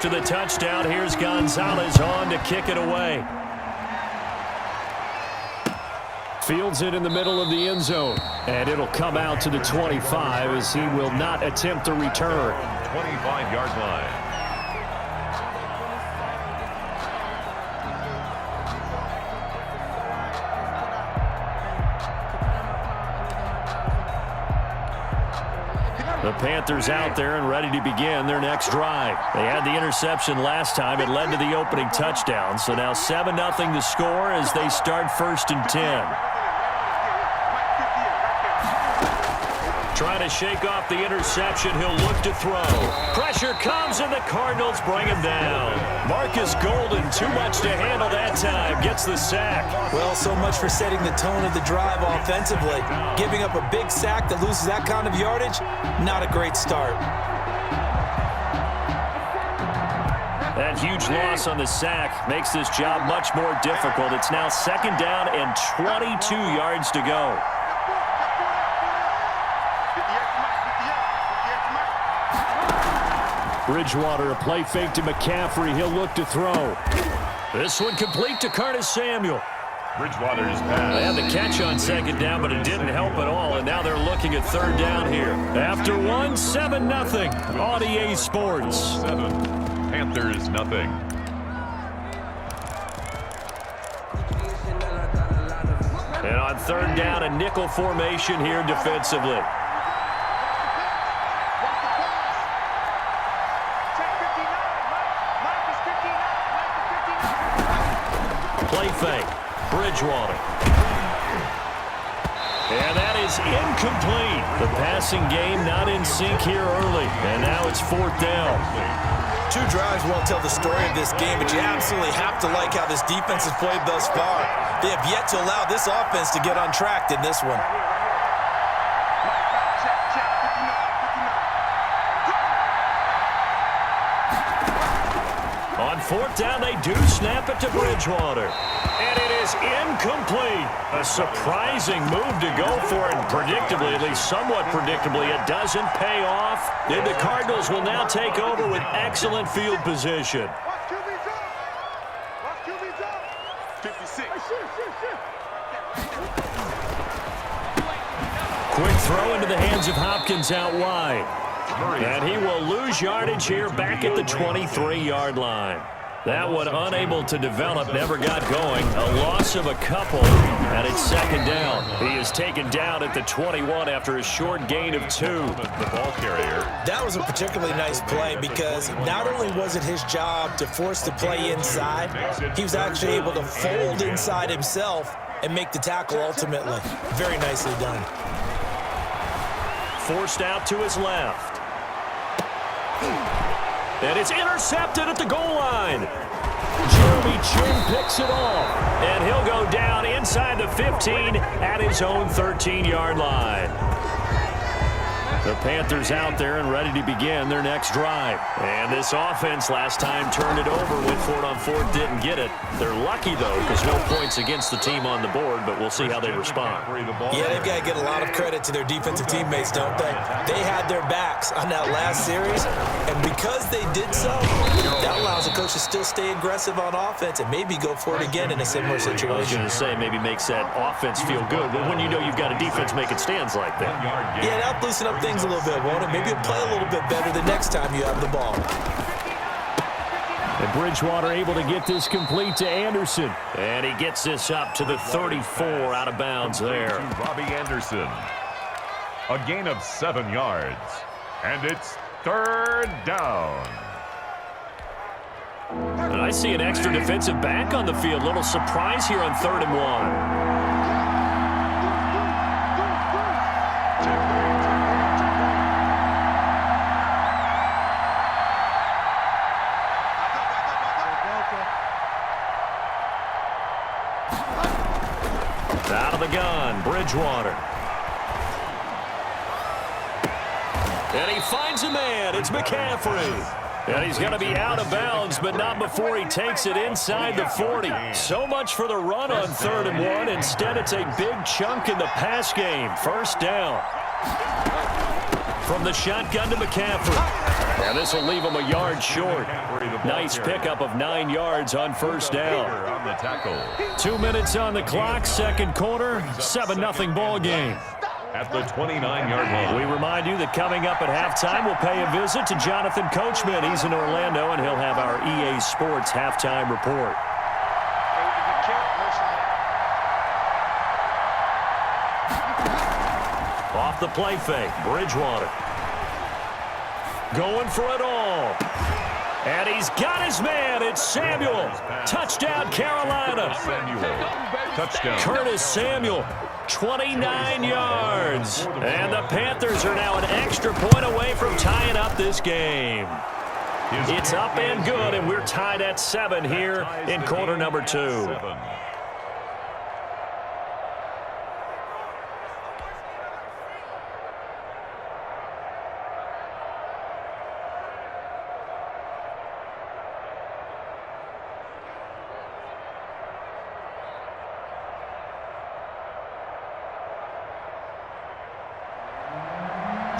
after the touchdown. Here's Gonzalez on to kick it away. Fields it in the middle of the end zone. And it'll come out to the 25 as he will not attempt a return. 25-yard line. The Panthers out there and ready to begin their next drive. They had the interception last time. It led to the opening touchdown. So now 7-0 the score as they start 1st and 10. Trying to shake off the interception. He'll look to throw. Pressure comes, and the Cardinals bring him down. Marcus Golden, too much to handle that time, gets the sack. Well, so much for setting the tone of the drive offensively. Giving up a big sack that loses that kind of yardage, not a great start. That huge loss on the sack makes this job much more difficult. It's now 2nd down and 22 yards to go. Bridgewater, a play fake to McCaffrey. He'll look to throw. This one complete to Curtis Samuel. Bridgewater's pass. They had the catch on 2nd down, but it didn't help at all, and now they're looking at 3rd down here. After 7-0 on EA Sports. 7, Panthers nothing. And on 3rd down, a nickel formation here defensively. Play fake. Bridgewater. And that is incomplete. The passing game not in sync here early. And now it's 4th down. 2 drives won't tell the story of this game, but you absolutely have to like how this defense has played thus far. They have yet to allow this offense to get untracked in this one. On 4th down, they do snap it to Bridgewater. And it is incomplete. A surprising move to go for it. Predictably, at least somewhat predictably, it doesn't pay off. And the Cardinals will now take over with excellent field position. Quick throw into the hands of Hopkins out wide. And he will lose yardage here back at the 23-yard line. That one unable to develop, never got going. A loss of a couple, and it's 2nd down. He is taken down at the 21 after a short gain of 2. The ball carrier. That was a particularly nice play because not only was it his job to force the play inside, he was actually able to fold inside himself and make the tackle ultimately. Very nicely done. Forced out to his left. And it's intercepted at the goal line. Jeremy Chin picks it off. And he'll go down inside the 15 at his own 13-yard line. The Panthers out there and ready to begin their next drive. And this offense last time turned it over, went for it on 4th, didn't get it. They're lucky, though, because no points against the team on the board, but we'll see how they respond. Yeah, they've got to get a lot of credit to their defensive teammates, don't they? They had their backs on that last series, and because they did so, that allows the coach to still stay aggressive on offense and maybe go for it again in a similar situation. I was going to say maybe makes that offense feel good, but when you know you've got a defense making stands like that. Yeah, that'll loosen up things a little bit, won't it? Maybe you'll play a little bit better the next time you have the ball. And Bridgewater able to get this complete to Anderson. And he gets this up to the 34 out of bounds there. To Robbie Anderson. A gain of 7 yards. And it's 3rd down. And I see an extra defensive back on the field. Little surprise here on 3rd and 1. Out of the gun, Bridgewater. And he finds a man. It's McCaffrey. And he's going to be out of bounds, but not before he takes it inside the 40. So much for the run on 3rd and 1. Instead, it's a big chunk in the pass game. 1st down. from the shotgun to McCaffrey. And this will leave him a yard short. Nice pickup of 9 yards on first down. 2 minutes on the clock, second quarter, 7-0 ball game. At the 29-yard line. We remind you that coming up at halftime, we'll pay a visit to Jonathan Coachman. He's in Orlando, and he'll have our EA Sports halftime report. Off the play fake, Bridgewater. Going for it all. And he's got his man. It's Samuel. Touchdown, Carolina. Touchdown. Curtis Samuel, 29 yards. And the Panthers are now an extra point away from tying up this game. It's up and good, and we're tied at 7 here in quarter number 2.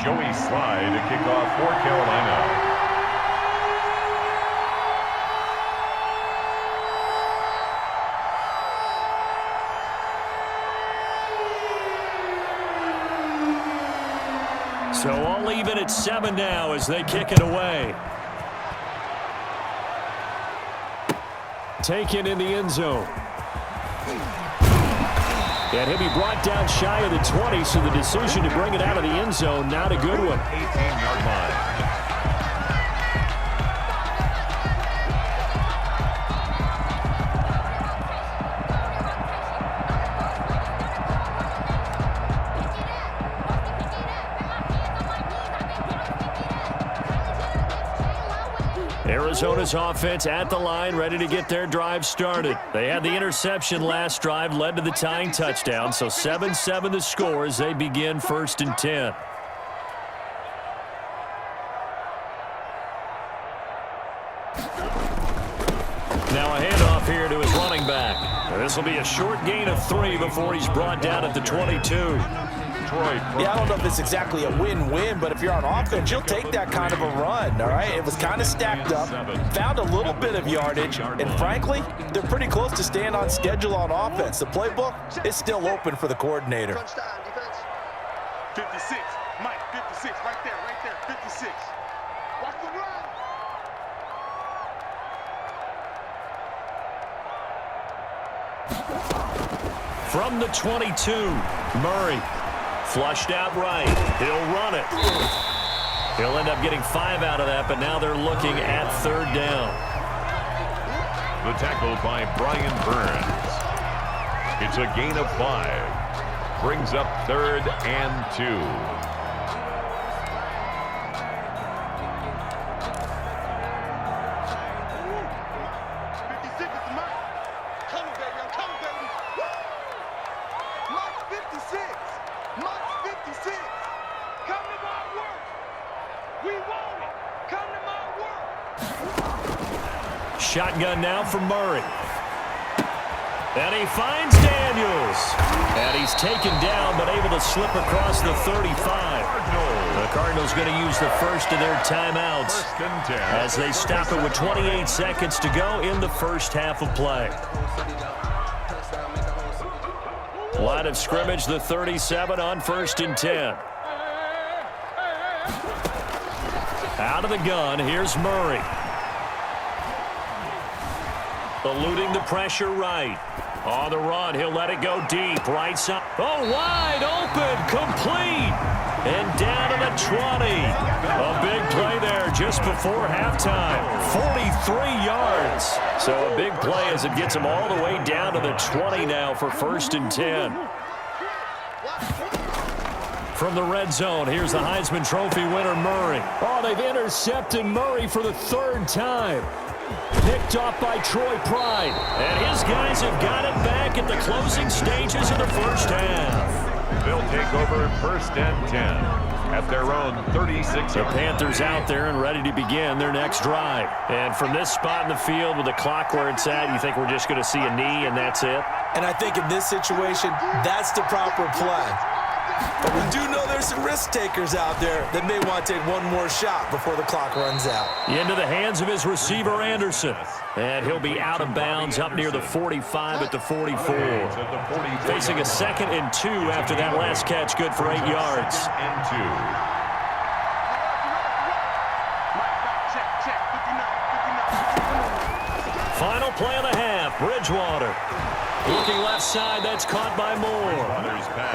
Joey Slye to kick off for Carolina. So all even at 7 now as they kick it away. Taken in the end zone. And he'll be brought down shy of the 20, so the decision to bring it out of the end zone, not a good one. 18-yard line. Arizona's offense at the line, ready to get their drive started. They had the interception last drive, led to the tying touchdown, so 7-7 the score as they begin 1st and 10. Now a handoff here to his running back. This will be a short gain of 3 before he's brought down at the 22. Yeah, I don't know if it's exactly a win-win, but if you're on offense, you'll take that kind of a run, all right? It was kind of stacked up, found a little bit of yardage, and frankly, they're pretty close to staying on schedule on offense. The playbook is still open for the coordinator. 56, Mike, 56, right there, 56. Watch the run. From the 22, Murray. Flushed out right. He'll run it. He'll end up getting 5 out of that, but now they're looking at 3rd down. The tackle by Brian Burns. It's a gain of 5. Brings up 3rd and 2. Shotgun now for Murray. And he finds Daniels. And he's taken down, but able to slip across the 35. The Cardinals going to use the first of their timeouts as they stop it with 28 seconds to go in the first half of play. Line of scrimmage, the 37 on 1st and 10. Out of the gun, here's Murray. Eluding the pressure right. On the run, he'll let it go deep. Right side. Oh, wide open. Complete. And down to the 20. A big play there just before halftime. 43 yards. So a big play as it gets him all the way down to the 20 now for 1st and 10. From the red zone, here's the Heisman Trophy winner, Murray. Oh, they've intercepted Murray for the 3rd time. Picked off by Troy Pride. And his guys have got it back at the closing stages of the first half. They'll take over 1st and 10 at their own 36. The Panthers out there and ready to begin their next drive. And from this spot in the field with the clock where it's at, you think we're just going to see a knee and that's it? And I think in this situation, that's the proper play. But we do know there's some risk takers out there that may want to take one more shot before the clock runs out. Into the hands of his receiver, Anderson. And he'll be out of bounds up near the 45 at the 44. Facing a 2nd and 2 after that last catch, good for 8 yards. Final play of the half, Bridgewater. Looking left side, that's caught by Moore.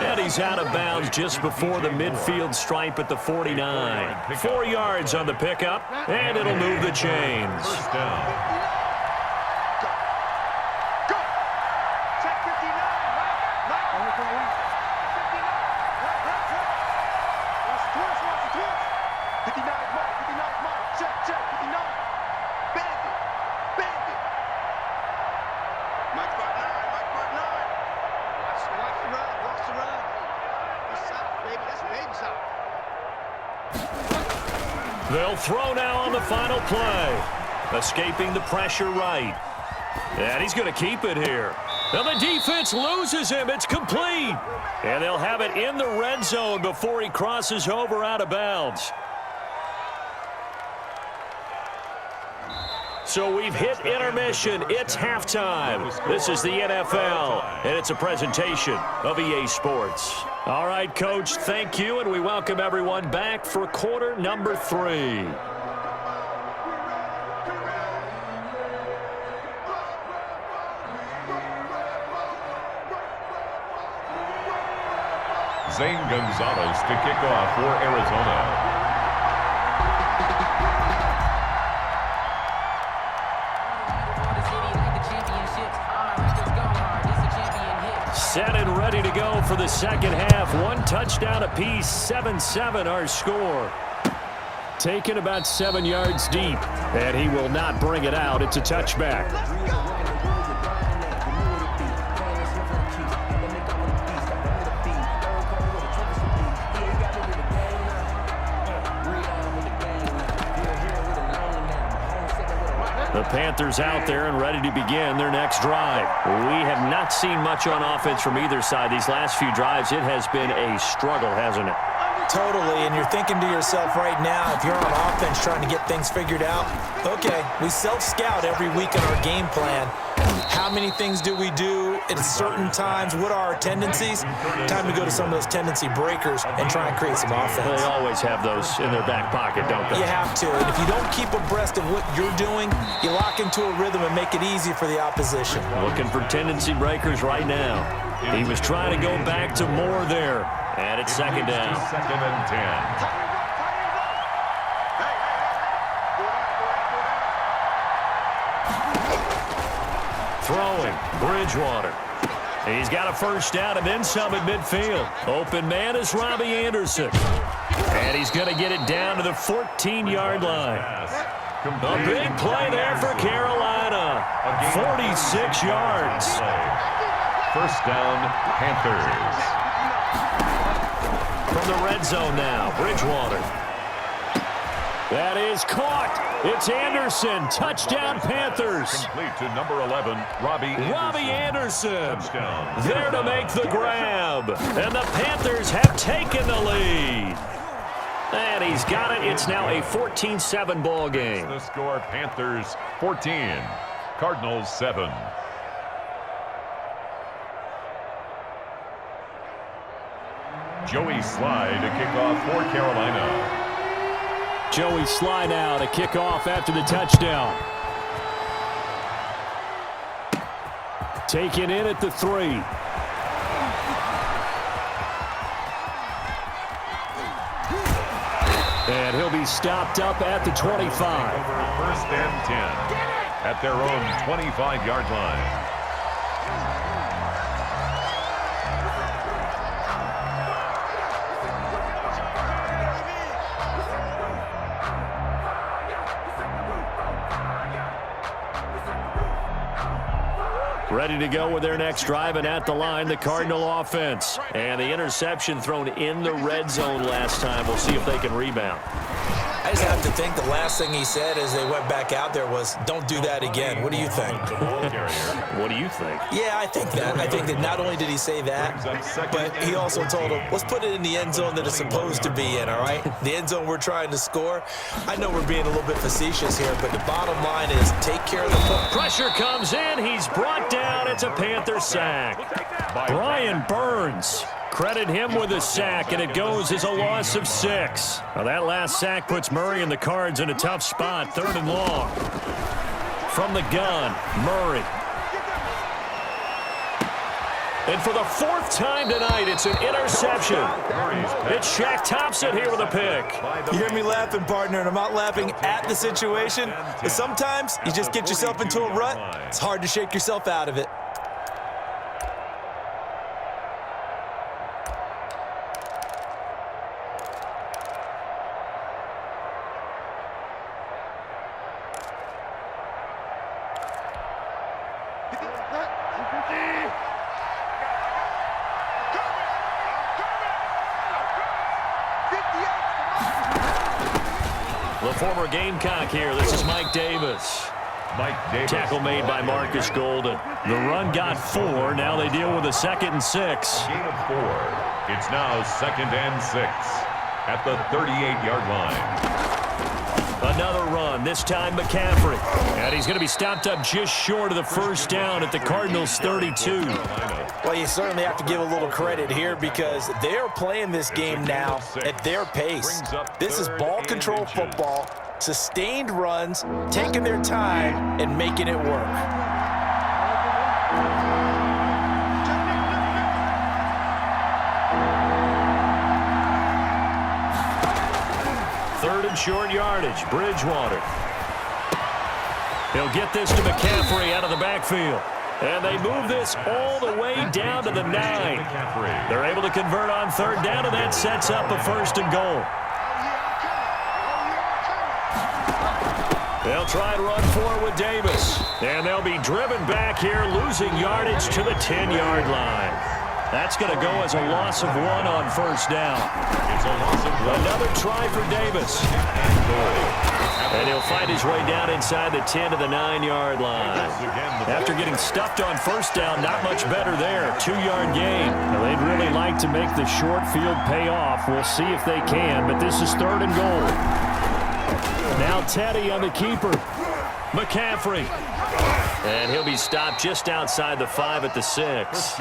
And he's out of bounds just before the midfield stripe at the 49. 4 yards on the pickup, and it'll move the chains. First down. They'll throw now on the final play. Escaping the pressure right. And he's going to keep it here. And the defense loses him. It's complete. And they'll have it in the red zone before he crosses over out of bounds. So we've hit intermission. It's halftime. This is the NFL, and it's a presentation of EA Sports. All right, Coach, thank you, and we welcome everyone back for quarter number 3. Zane Gonzalez to kick off for Arizona. Set and ready to go for the second half. 1 touchdown apiece, 7-7 our score. Taken about 7 yards deep, and he will not bring it out. It's a touchback. The Panthers out there and ready to begin their next drive. We have not seen much on offense from either side. These last few drives, it has been a struggle, hasn't it? Totally, and you're thinking to yourself right now, if you're on offense trying to get things figured out, okay, we self-scout every week in our game plan. How many things do we do at certain times? What are our tendencies? Time to go to some of those tendency breakers and try and create some offense. They always have those in their back pocket, don't they? You have to, and if you don't keep abreast of what you're doing, you lock into a rhythm and make it easy for the opposition. Looking for tendency breakers right now. He was trying to go back to Moore there, and it's second down. 2nd and 10. Throwing, Bridgewater. He's got a first down and then some at midfield. Open man is Robbie Anderson. And he's going to get it down to the 14-yard line. A big play there for Carolina. 46 yards. First down, Panthers. From the red zone now, Bridgewater. That is caught. It's Anderson. Touchdown, Panthers. Complete to number 11, Robbie Anderson. Touchdown. There to make the grab. And the Panthers have taken the lead. And he's got it. It's now a 14-7 ball game. The score, Panthers 14, Cardinals 7. Joey Slye to kick off for Carolina. Joey Slye now to kick off after the touchdown. Taken in at the 3. And he'll be stopped up at the 25. First and 10 at their own 25-yard line. Ready to go with their next drive, and at the line, the Cardinal offense. And the interception thrown in the red zone last time. We'll see if they can rebound. I just have to think the last thing he said as they went back out there was, don't do that again. What do you think? What do you think? Yeah, I think that. I think that not only did he say that, but he also told him, let's put it in the end zone that it's supposed to be in, all right? The end zone we're trying to score. I know we're being a little bit facetious here, but the bottom line is take care of the football. Pressure comes in. He's brought down. It's a Panther sack. Brian Burns. Credit him with a sack, and it goes as a loss of 6. Now that last sack puts Murray and the Cards in a tough spot, 3rd and long. From the gun, Murray. And for the 4th time tonight, it's an interception. It's Shaq Thompson here with a pick. You hear me laughing, partner, and I'm not laughing at the situation. But sometimes you just get yourself into a rut. It's hard to shake yourself out of it. The former Gamecock here. This is Mike Davis. Tackle made by Marcus Golden. The run got 4. Now they deal with a 2nd and 6. Gain of 4. It's now 2nd and 6 at the 38-yard line. Another run, this time McCaffrey. And he's going to be stopped up just short of the 1st down at the Cardinals' 32. Well, you certainly have to give a little credit here because they're playing this game now at their pace. This is ball control football, sustained runs, taking their time, and making it work. Third and short yardage, Bridgewater. He'll get this to McCaffrey out of the backfield. And they move this all the way down to the 9. They're able to convert on 3rd down, and that sets up a 1st and goal. They'll try and run for it with Davis. And they'll be driven back here, losing yardage to the 10-yard line. That's going to go as a loss of 1 on 1st down. It's a loss of 1. Another try for Davis. And he'll find his way down inside the 10 to the 9-yard line. After getting stuffed on 1st down, not much better there. 2-yard gain. Now, they'd really like to make the short field pay off. We'll see if they can, but this is 3rd and goal. Now Teddy on the keeper. McCaffrey. And he'll be stopped just outside the 5 at the 6.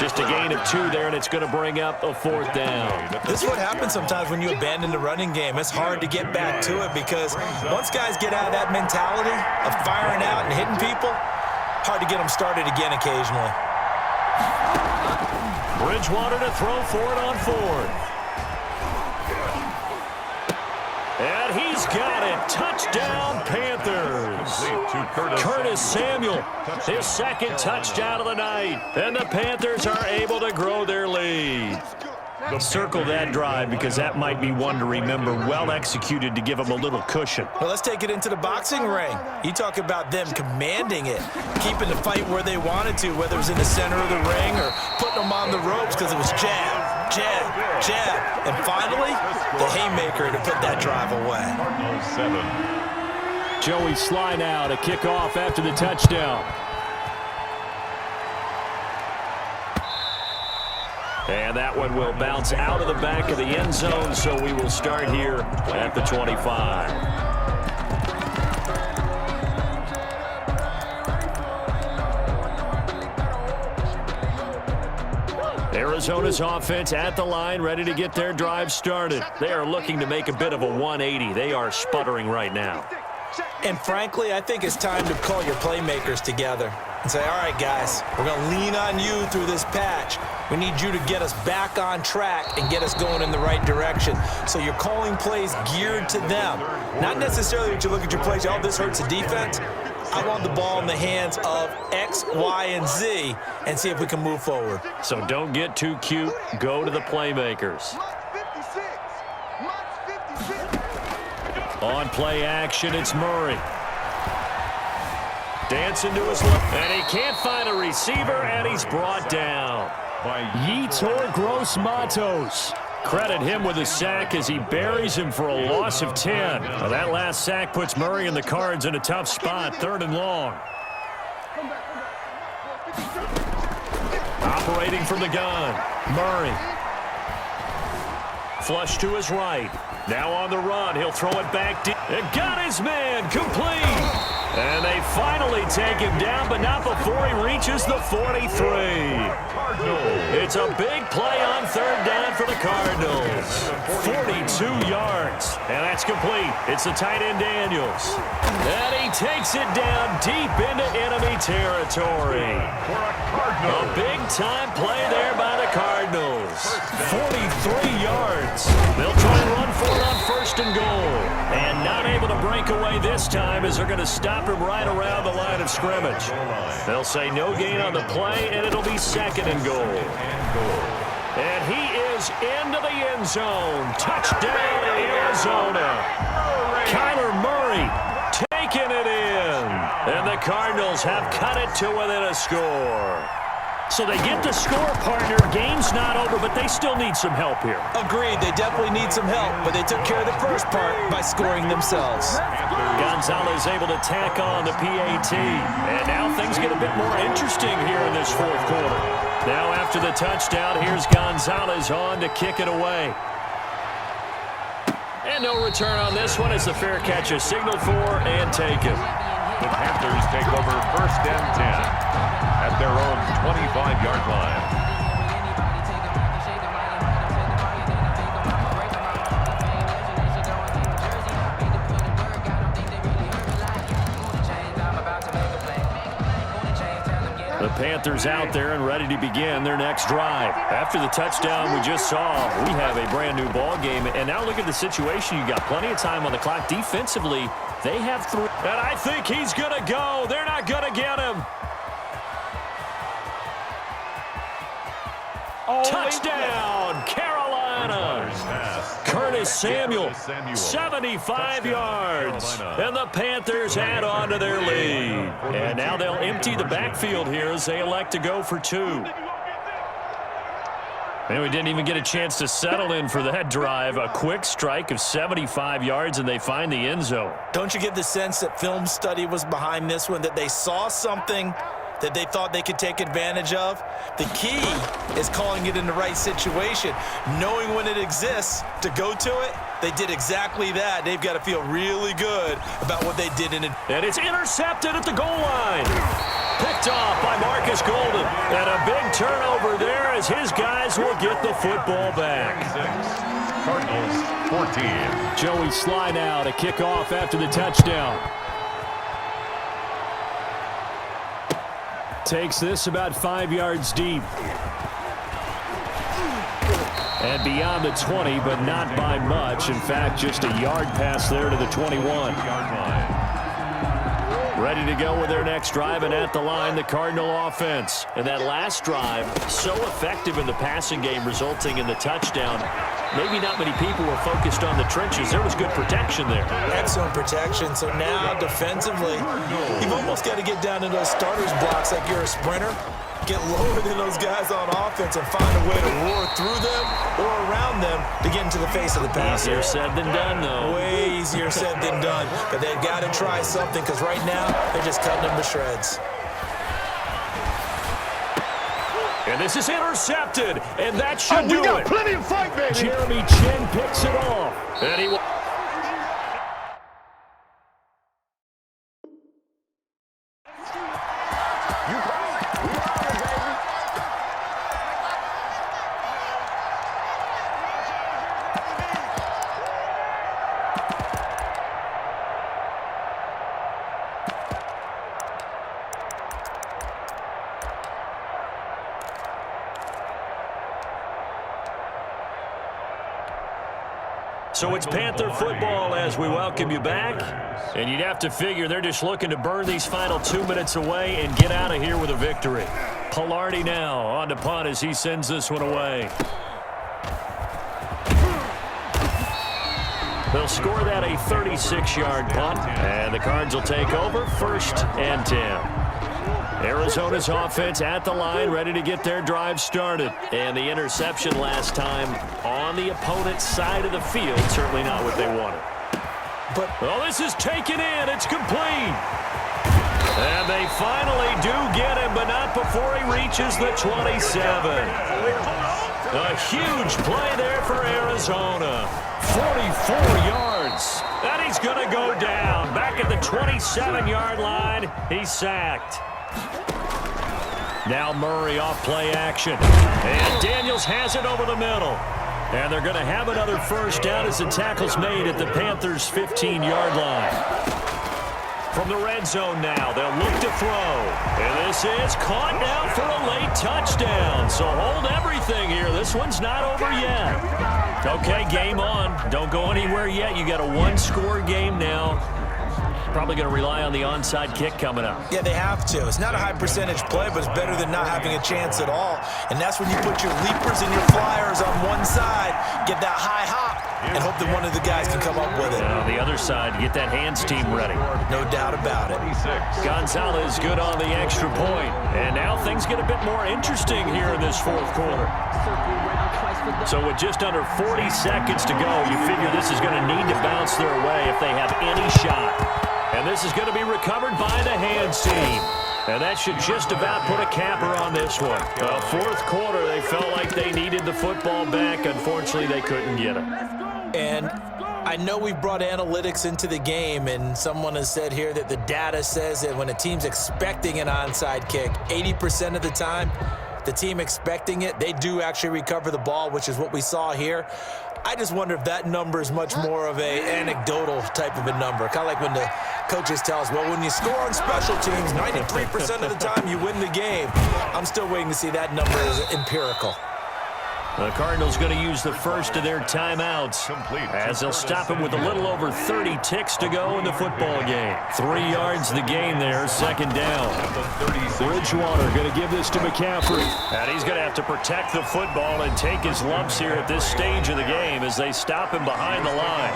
Just a gain of 2 there, and it's going to bring up a 4th down. This is what happens sometimes when you abandon the running game. It's hard to get back to it because once guys get out of that mentality of firing out and hitting people, hard to get them started again occasionally. Bridgewater to throw for it on 4th. And he's got it. Touchdown, Panthers. Curtis Samuel, his 2nd touchdown of the night. And the Panthers are able to grow their lead. Circle that drive because that might be one to remember. Well executed to give them a little cushion. Well, let's take it into the boxing ring. You talk about them commanding it, keeping the fight where they wanted to, whether it was in the center of the ring or putting them on the ropes because it was jab, jab, jab. And finally, the haymaker to put that drive away. Joey Sly now to kick off after the touchdown. And that one will bounce out of the back of the end zone, so we will start here at the 25. Arizona's offense at the line, ready to get their drive started. They are looking to make a bit of a 180. They are sputtering right now. And frankly, I think it's time to call your playmakers together and say, all right, guys, we're going to lean on you through this patch. We need you to get us back on track and get us going in the right direction. So you're calling plays geared to them. Not necessarily that you look at your plays, oh, this hurts the defense. I want the ball in the hands of X, Y, and Z and see if we can move forward. So don't get too cute. Go to the playmakers. On play action, it's Murray. Dancing to his left, and he can't find a receiver, and he's brought down by Yetur Gross-Matos. Credit him with a sack as he buries him for a loss of 10. Now that last sack puts Murray and the Cards in a tough spot, 3rd and long. Operating from the gun, Murray. Flush to his right. Now on the run, he'll throw it back deep. And got his man, complete. And they finally take him down, but not before he reaches the 43. It's a big play on 3rd down for the Cardinals. 42 yards, and that's complete. It's the tight end Daniels. And he takes it down deep into enemy territory. A big-time play there by the Cardinals. 43 yards. They'll try and run for it on 1st and goal. And not able to break away this time as they're going to stop him right around the line of scrimmage. They'll say no gain on the play, and it'll be 2nd and goal. And he is into the end zone. Touchdown, Arizona. Kyler Murray taking it in. And the Cardinals have cut it to within a score. So they get the score, partner. Game's not over, but they still need some help here. Agreed. They definitely need some help, but they took care of the first part by scoring themselves. Gonzalez able to tack on the PAT. And now things get a bit more interesting here in this 4th quarter. Now after the touchdown, here's Gonzalez on to kick it away. And no return on this one as the fair catch is signaled for and taken. The Panthers take over 1st and 10 at their own 25-yard line. The Panthers out there and ready to begin their next drive. After the touchdown we just saw, we have a brand new ball game. And now look at the situation. You got plenty of time on the clock. Defensively, they have 3. And I think he's going to go. They're not going to get him. Touchdown, Carolina. Curtis Samuel, 75 yards. And the Panthers add on to their lead. And now they'll empty the backfield here as they elect to go for 2. And we didn't even get a chance to settle in for that drive. A quick strike of 75 yards, and they find the end zone. Don't you get the sense that film study was behind this one, that they saw something that they thought they could take advantage of? The key is calling it in the right situation, knowing when it exists to go to it. They did exactly that. They've got to feel really good about what they did in it. And it's intercepted at the goal line. Picked off by Marcus Golden. And a big turnover there as his guys will get the football back. Cardinals 14. Joey Sly now to kick off after the touchdown. Takes this about 5 yards deep. And beyond the 20, but not by much. In fact, just a yard pass there to the 21. Ready to go with their next drive, and at the line, the Cardinal offense. And that last drive, so effective in the passing game, resulting in the touchdown. Maybe not many people were focused on the trenches. There was good protection there. Excellent protection. So now, defensively, you've almost got to get down in those starters blocks like you're a sprinter. Get lower than those guys on offense and find a way to roar through them or around them to get into the face of the passer. Easier said than done, though. Way easier said than done. But they've got to try something because right now they're just cutting them to shreds. And this is intercepted, and that should do it. We got plenty of fight, baby. Jeremy Chin picks it off. And he So it's Panther football as we welcome you back. And you'd have to figure they're just looking to burn these final 2 minutes away and get out of here with a victory. Pilardi now on to punt as he sends this one away. They'll score that a 36-yard punt. And the Cards will take over 1st and 10. Arizona's offense at the line, ready to get their drive started. And the interception last time on the opponent's side of the field, certainly not what they wanted. Oh, this is taken in. It's complete. And they finally do get him, but not before he reaches the 27. A huge play there for Arizona. 44 yards. And he's going to go down. Back at the 27-yard line, he's sacked. Now Murray off play action. And Daniels has it over the middle. And they're going to have another first down as the tackle's made at the Panthers' 15-yard line. From the red zone now, they'll look to throw. And this is caught now for a late touchdown. So hold everything here. This one's not over yet. Okay, game on. Don't go anywhere yet. You got a one-score game now. Probably going to rely on the onside kick coming up. Yeah, they have to. It's not a high-percentage play, but it's better than not having a chance at all. And that's when you put your leapers and your flyers on one side, get that high hop, and hope that one of the guys can come up with it. And on the other side, get that hands team ready. No doubt about it. Gonzalez good on the extra point. And now things get a bit more interesting here in this fourth quarter. So with just under 40 seconds to go, you figure this is going to need to bounce their way if they have any shot. And this is going to be recovered by the hands team. And that should just about put a capper on this one. Fourth quarter, they felt like they needed the football back. Unfortunately, they couldn't get it. And I know we brought analytics into the game, and someone has said here that the data says that when a team's expecting an onside kick, 80% of the time, the team expecting it, they do actually recover the ball, which is what we saw here. I just wonder if that number is much more of a anecdotal type of a number. Kind of like when the coaches tell us, well, when you score on special teams, 93% of the time you win the game. I'm still waiting to see that number as empirical. The Cardinals going to use the first of their timeouts as they'll stop him with a little over 30 ticks to go in the football game. 3 yards the game there, second down. Bridgewater going to give this to McCaffrey. And he's going to have to protect the football and take his lumps here at this stage of the game as they stop him behind the line.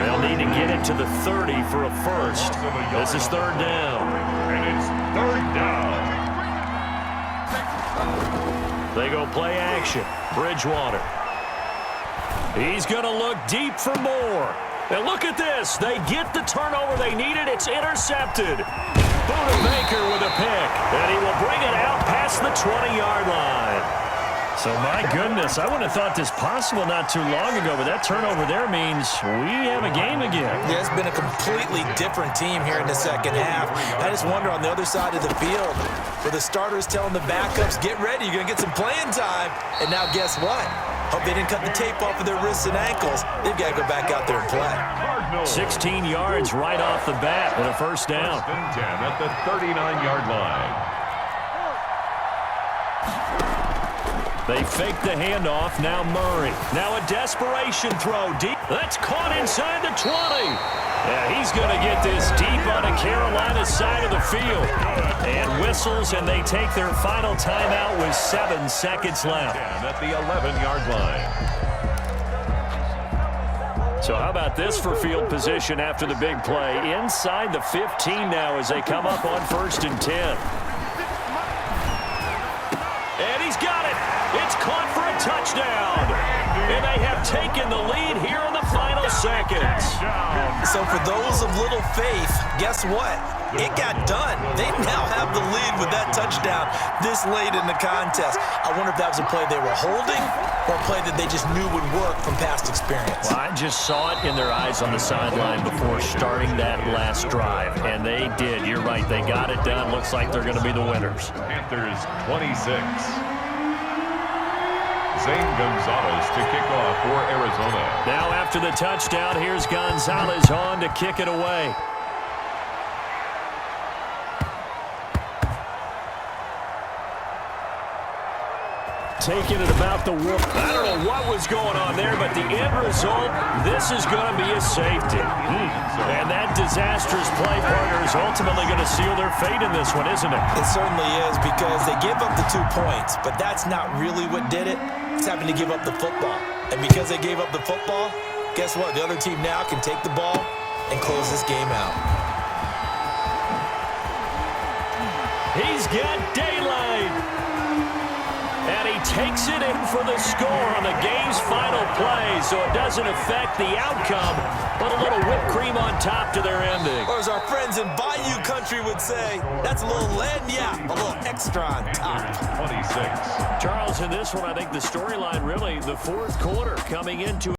They'll need to get it to the 30 for a first. This is third down. And it's third down. They go play action. Bridgewater. He's going to look deep for more. And look at this. They get the turnover they needed. It's intercepted. Buda Baker with a pick. And he will bring it out past the 20-yard line. So, my goodness, I wouldn't have thought this possible not too long ago, but that turnover there means we have a game again. Yeah, it's been a completely different team here in the second half. I just wonder on the other side of the field, where the starters telling the backups, get ready, you're going to get some playing time. And now guess what? Hope they didn't cut the tape off of their wrists and ankles. They've got to go back out there and play. 16 yards right off the bat with a first down. First and 10 at the 39-yard line. They fake the handoff. Now Murray. Now a desperation throw deep. That's caught inside the 20. Yeah, he's going to get this deep on the Carolina side of the field. And whistles, and they take their final timeout with 7 seconds left. At the 11-yard line. So how about this for field position after the big play? Inside the 15 now as they come up on 1st and 10. And he's got it. It's caught for a touchdown. And they have taken the lead here in the final seconds. So for those of little faith, guess what? It got done. They now have the lead with that touchdown this late in the contest. I wonder if that was a play they were holding or a play that they just knew would work from past experience. Well, I just saw it in their eyes on the sideline before starting that last drive, and they did. You're right. They got it done. Looks like they're going to be the winners. Panthers 26. Zane Gonzalez to kick off for Arizona. Now after the touchdown, here's Gonzalez on to kick it away. Taking it about the whoop. I don't know what was going on there, but the end result, this is going to be a safety. And that disastrous play partner is ultimately going to seal their fate in this one, isn't it? It certainly is, because they gave up the 2 points, but that's not really what did it. It's having to give up the football. And because they gave up the football, guess what? The other team now can take the ball and close this game out. He's got daylight. And he takes it in for the score on the game's final play, so it doesn't affect the outcome, but a little whipped cream on top to their ending. Or as our friends in Bayou Country would say, that's a little lagniappe, a little extra on top. 26. Charles, in this one, I think the storyline really, the fourth quarter coming into